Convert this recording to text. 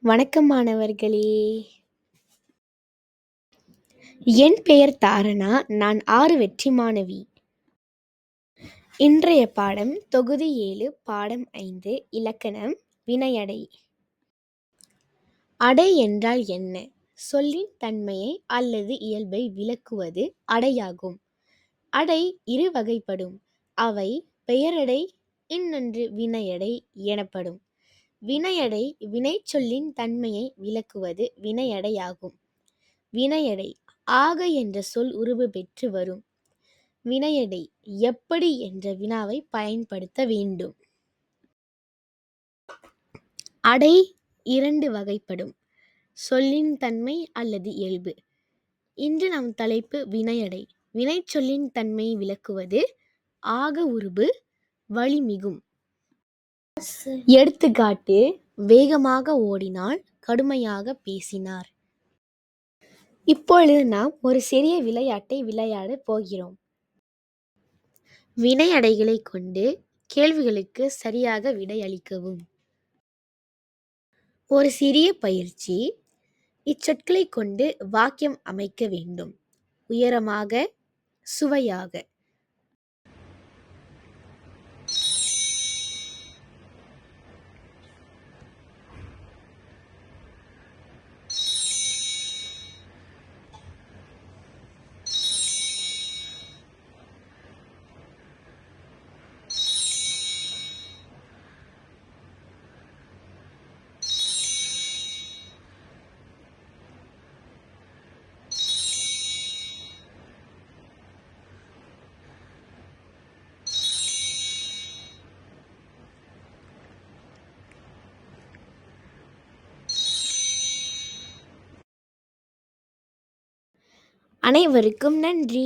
வணக்கம் மாணவர்களே. என் பெயர் தாரணா. நான் 6 வெற்றி மாணவி. இன்றைய பாடம் தொகுதி 7 பாடம் 5 இலக்கணம் வினையடை. அடை என்றால் என்ன? சொல்லின் தன்மையை அல்லது இயல்பை விளக்குவது அடையாகும். அடை இரு வகைப்படும். அவை பெயரடை, இன்னொன்று வினையடை எனப்படும். வினையடை வினைச்சொல்லின் தன்மையை விளக்குவது வினையடையாகும். வினையடை ஆக என்ற சொல் உருபு பெற்று வரும். வினையடை எப்படி என்ற வினாவை பயன்படுத்த வேண்டும். அடை 2 வகைப்படும். சொல்லின் தன்மை அல்லது இயல்பு. இன்று நம் தலைப்பு வினையடை. வினைச்சொல்லின் தன்மையை விளக்குவது ஆக உருபு வழிமிகும். எடுத்துக்காட்டு: வேகமாக ஓடினார், கடுமையாக பேசினார். இப்பொழுது நாம் ஒரு சிறிய விளையாட்டை விளையாட போகிறோம். வினையடைகளை கொண்டு கேள்விகளுக்கு சரியாக விடையளிக்கவும். ஒரு சிறிய பயிற்சி. இச்சொற்களை கொண்டு வாக்கியம் அமைக்க வேண்டும். உயரமாக, சுவையாக. அனைவருக்கும் நன்றி.